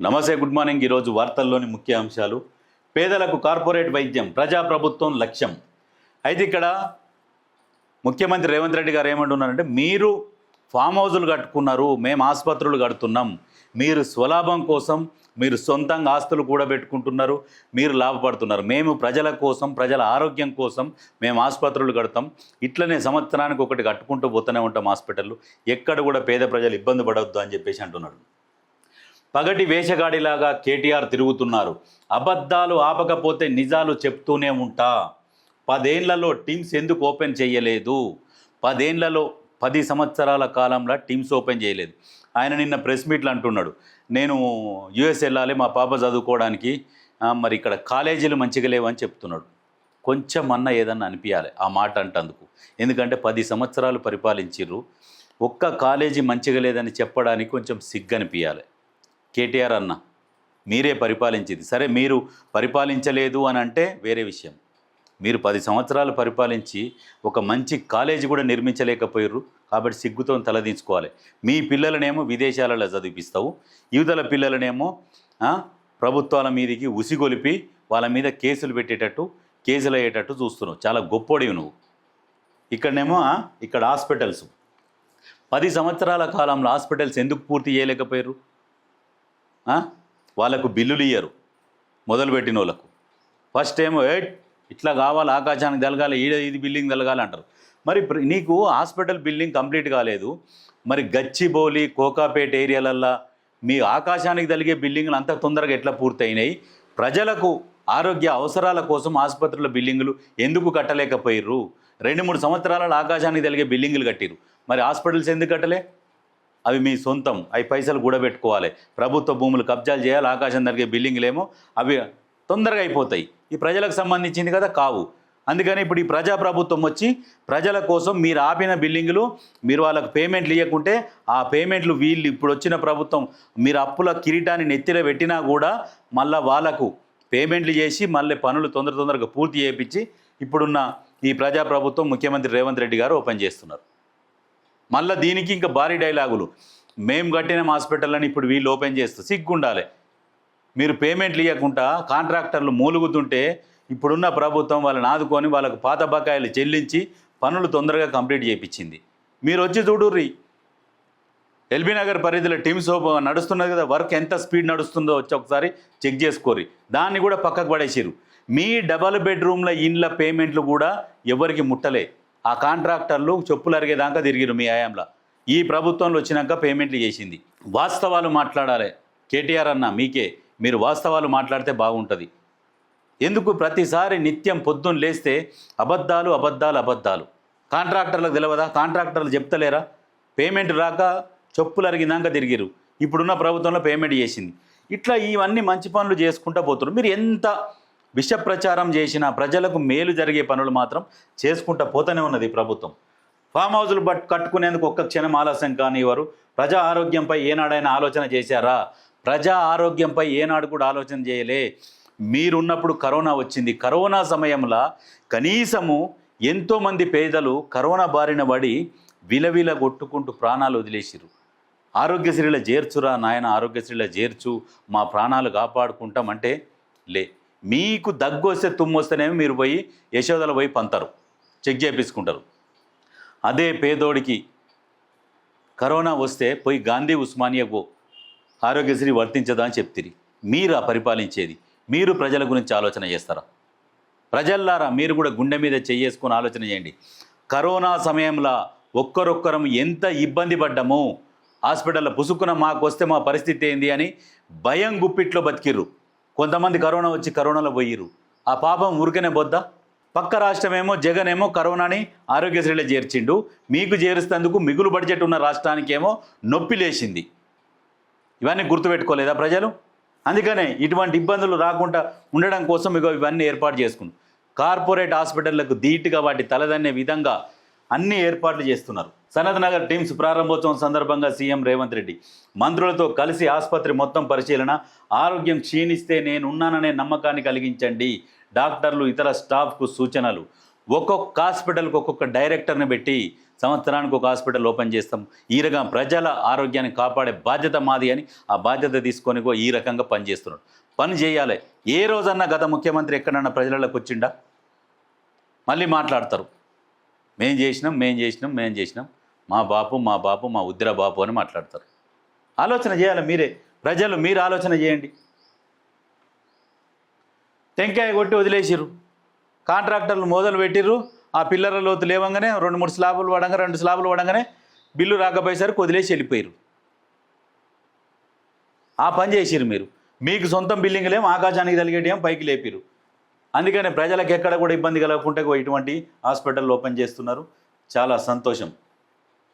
నమస్తే, good morning. ఈరోజు వార్తల్లోని ముఖ్య అంశాలు. పేదలకు కార్పొరేట్ వైద్యం ప్రజాప్రభుత్వం లక్ష్యం. అయితే ఇక్కడ ముఖ్యమంత్రి రేవంత్ రెడ్డి గారు ఏమంటున్నారంటే, మీరు ఫామ్ హౌజులు కట్టుకున్నారు, మేము ఆసుపత్రులు కడుతున్నాం, మీరు స్వలాభం కోసం మీరు సొంతంగా ఆస్తులు కూడా పెట్టుకుంటున్నారు, మీరు లాభపడుతున్నారు. మేము ప్రజల కోసం, ప్రజల ఆరోగ్యం కోసం మేము ఆసుపత్రులు కడతాం, ఇట్లనే సంవత్సరానికి ఒకటి కట్టుకుంటూ పోతూనే ఉంటాం హాస్పిటళ్ళు, ఎక్కడ కూడా పేద ప్రజలు ఇబ్బంది పడవద్దు అని చెప్పేసి అంటున్నాడు. పగటి వేషగాడిలాగా కేటీఆర్ తిరుగుతున్నారు. అబద్ధాలు ఆపకపోతే నిజాలు చెప్తూనే ఉంటా. 10 ఏళ్లలో టీమ్స్ ఎందుకు ఓపెన్ చేయలేదు? 10 సంవత్సరాల కాలంలో టీమ్స్ ఓపెన్ చేయలేదు. ఆయన నిన్న ప్రెస్ మీట్లు అంటున్నాడు, నేను యుఎస్ వెళ్ళాలి మా పాప చదువుకోవడానికి, మరి ఇక్కడ కాలేజీలు మంచిగా లేవని చెప్తున్నాడు. కొంచెం అన్న ఏదన్నా అనిపించాలి ఆ మాట అంటందుకు. ఎందుకంటే 10 సంవత్సరాలు పరిపాలించిర్రు, ఒక్క కాలేజీ మంచిగా లేదని చెప్పడానికి కొంచెం సిగ్గనిపించాలి. కేటీఆర్ అన్న మీరే పరిపాలించింది సరే, మీరు పరిపాలించలేదు అని అంటే వేరే విషయం. మీరు 10 సంవత్సరాలు పరిపాలించి ఒక మంచి కాలేజీ కూడా నిర్మించలేకపోయారు. కాబట్టి సిగ్గుతో తలదించుకోవాలి. మీ పిల్లలనేమో విదేశాలలో చదివిపిస్తావు, యువతల పిల్లలనేమో ప్రభుత్వాల మీదకి ఉసిగొలిపి వాళ్ళ మీద కేసులు పెట్టేటట్టు, కేసులు అయ్యేటట్టు చూస్తున్నావు. చాలా గొప్పోడివి నువ్వు. ఇక్కడనేమో ఇక్కడ హాస్పిటల్స్ 10 సంవత్సరాల కాలంలో హాస్పిటల్స్ ఎందుకు పూర్తి చేయలేకపోయారు? వాళ్ళకు బిల్లులు ఇయ్యరు మొదలుపెట్టిన వాళ్ళకు. ఫస్ట్ ఏమో ఇట్లా కావాలి, ఆకాశానికి తెలగాలి, ఇది బిల్డింగ్ తెలగాలి అంటారు. మరి నీకు హాస్పిటల్ బిల్డింగ్ కంప్లీట్ కాలేదు, మరి గచ్చిబౌలి, కోకాపేట ఏరియాలల్లో మీ ఆకాశానికి తలిగే బిల్డింగ్లు అంత తొందరగా ఎట్లా పూర్తయినాయి? ప్రజలకు ఆరోగ్య అవసరాల కోసం ఆసుపత్రుల బిల్డింగులు ఎందుకు కట్టలేకపోయారు? 2-3 సంవత్సరాలలో ఆకాశానికి తలిగే బిల్డింగులు కట్టిరు, మరి హాస్పిటల్స్ ఎందుకు కట్టలే? అవి మీ సొంతం, అవి పైసలు కూడబెట్టుకోవాలి, ప్రభుత్వ భూములు కబ్జాలు చేయాలి, ఆకాశం జరిగే బిల్డింగ్లేమో అవి తొందరగా అయిపోతాయి. ఈ ప్రజలకు సంబంధించింది కదా కావు. అందుకని ఇప్పుడు ఈ ప్రజాప్రభుత్వం వచ్చి ప్రజల కోసం మీరు ఆపిన బిల్డింగులు మీరు వాళ్ళకు పేమెంట్లు ఇవ్వకుంటే ఆ పేమెంట్లు వీళ్ళు ఇప్పుడు వచ్చిన ప్రభుత్వం మీరు అప్పుల కిరీటాన్ని నెత్తిలో పెట్టినా కూడా మళ్ళీ వాళ్ళకు పేమెంట్లు చేసి మళ్ళీ పనులు తొందరగా పూర్తి చేయించి ఇప్పుడున్న ఈ ప్రజాప్రభుత్వం ముఖ్యమంత్రి రేవంత్ రెడ్డి గారు ఓపెన్ చేస్తున్నారు. మళ్ళీ దీనికి ఇంకా భారీ డైలాగులు, మేము కట్టిన హాస్పిటల్ని ఇప్పుడు వీళ్ళు ఓపెన్ చేస్తూ సిగ్గుండాలి. మీరు పేమెంట్లు ఇవ్వకుండా కాంట్రాక్టర్లు మూలుగుతుంటే ఇప్పుడున్న ప్రభుత్వం వాళ్ళని ఆదుకొని వాళ్ళకు పాత బకాయిలు చెల్లించి పనులు తొందరగా కంప్లీట్ చేయించింది. మీరు వచ్చి చూడుర్రి, ఎల్బీ నగర్ పరిధిలో టీమ్స్ నడుస్తున్నది కదా, వర్క్ ఎంత స్పీడ్ నడుస్తుందో వచ్చి ఒకసారి చెక్ చేసుకోర్రి. దాన్ని కూడా పక్కకు పడేసిరు. మీ డబల్ బెడ్రూమ్ల ఇండ్ల పేమెంట్లు కూడా ఎవరికి ముట్టలే. ఆ కాంట్రాక్టర్లు చెప్పులు అరిగేదాకా తిరిగిరు మీ హయాంలో. ఈ ప్రభుత్వంలో వచ్చినాక పేమెంట్లు చేసింది. వాస్తవాలు మాట్లాడాలి కేటీఆర్ అన్న, మీరు వాస్తవాలు మాట్లాడితే బాగుంటుంది. ఎందుకు ప్రతిసారి నిత్యం పొద్దున్న లేస్తే అబద్ధాలు? కాంట్రాక్టర్లకు తెలియదా? కాంట్రాక్టర్లు చెప్తలేరా? పేమెంట్ రాక చెప్పులు అరిగినాక తిరిగిరు. ఇప్పుడున్న ప్రభుత్వంలో పేమెంట్ చేసింది. ఇట్లా ఇవన్నీ మంచి పనులు చేసుకుంటూ పోతున్నారు. మీరు ఎంత విష ప్రచారం చేసినా ప్రజలకు మేలు జరిగే పనులు మాత్రం చేసుకుంటూ పోతూనే ఉన్నది ప్రభుత్వం. ఫామ్ హౌజులు కట్టుకునేందుకు ఒక్క క్షణం ఆలస్యం కానివారు. ప్రజా ఆరోగ్యంపై ఏనాడైనా ఆలోచన చేశారా? ప్రజా ఆరోగ్యంపై ఏనాడు కూడా ఆలోచన చేయలే. మీరున్నప్పుడు కరోనా వచ్చింది. కరోనా సమయంలో కనీసము ఎంతోమంది పేదలు కరోనా బారిన పడి విలవిల కొట్టుకుంటూ ప్రాణాలు వదిలేసిరు. ఆరోగ్యశ్రీలో చేర్చురా నాయన, ఆరోగ్యశ్రీలో చేర్చు, మా ప్రాణాలు కాపాడుకుంటామంటే లే. మీకు దగ్గు వస్తే తుమ్ము వస్తేనేమో మీరు పోయి యశోదలు పోయి పంతారు, చెక్ చేయించుకుంటారు. అదే పేదోడికి కరోనా వస్తే పోయి గాంధీ ఉస్మానియా పో, ఆరోగ్యశ్రీ వర్తించదా అని చెప్తిరి. మీరా పరిపాలించేది? మీరు ప్రజల గురించి ఆలోచన చేస్తారా? ప్రజల్లారా, మీరు కూడా గుండె మీద చేసుకొని ఆలోచన చేయండి. కరోనా సమయంలో ఒక్కరొక్కరం ఎంత ఇబ్బంది పడ్డాము. హాస్పిటల్లో పుసుకున మాకు వస్తే మా పరిస్థితి ఏంది అని భయం గుప్పిట్లో బతికిర్రు. కొంతమంది కరోనా వచ్చి కరోనాలో పోయిర్రు. ఆ పాపం ఊరికనే బొద్దా? పక్క రాష్ట్రమేమో జగన్ ఏమో కరోనాని ఆరోగ్యశ్రీలో చేర్చిండు, మీకు చేరుస్తేందుకు మిగులు బడ్జెట్ ఉన్న రాష్ట్రానికేమో నొప్పి లేచింది. ఇవన్నీ గుర్తుపెట్టుకోలేదా ప్రజలు? అందుకనే ఇటువంటి ఇబ్బందులు రాకుండా ఉండడం కోసం ఇవన్నీ ఏర్పాటు చేసుకున్నారు. కార్పొరేట్ హాస్పిటళ్లకు ధీటుగా వాటి తలదన్నే విధంగా అన్ని ఏర్పాట్లు చేస్తున్నారు. సనత్ నగర్ టీమ్స్ ప్రారంభోత్సవం సందర్భంగా సీఎం రేవంత్ రెడ్డి మంత్రులతో కలిసి ఆసుపత్రి మొత్తం పరిశీలన. ఆరోగ్యం క్షీణిస్తే నేనున్నాననే నమ్మకాన్ని కలిగించండి. డాక్టర్లు ఇతర స్టాఫ్కు సూచనలు. ఒక్కొక్క హాస్పిటల్కి ఒక్కొక్క డైరెక్టర్ని పెట్టి సంవత్సరానికి ఒక హాస్పిటల్ ఓపెన్ చేస్తాం, ఈ రకం ప్రజల ఆరోగ్యాన్ని కాపాడే బాధ్యత మాది అని ఆ బాధ్యత తీసుకొని ఈ రకంగా పనిచేస్తున్నాడు. పని చేయాలి. ఏ రోజన్నా గత ముఖ్యమంత్రి ఎక్కడన్నా ప్రజలకు వచ్చిండా? మళ్ళీ మాట్లాడతారు, మేం చేసినాం, మా బాపు మా ఉద్ర బాపు అని మాట్లాడతారు. ఆలోచన చేయాలి మీరే, ప్రజలు మీరు ఆలోచన చేయండి. టెంకాయ కొట్టి వదిలేసిర్రు, కాంట్రాక్టర్లు మొదలు పెట్టిర్రు, ఆ పిల్లల లోతు లేవంగానే 2 స్లాబులు పడంగానే బిల్లు రాకపోయేసరికి వదిలేసి వెళ్ళిపోయారు. ఆ పని చేసిర్రు మీరు. మీకు సొంతం బిల్డింగ్లేం ఆకాశానికి తలిగేటేం పైకి లేపిరు. అందుకనే ప్రజలకు ఎక్కడ కూడా ఇబ్బంది కలగకుండా ఇటువంటి హాస్పిటల్ ఓపెన్ చేస్తున్నారు. చాలా సంతోషం.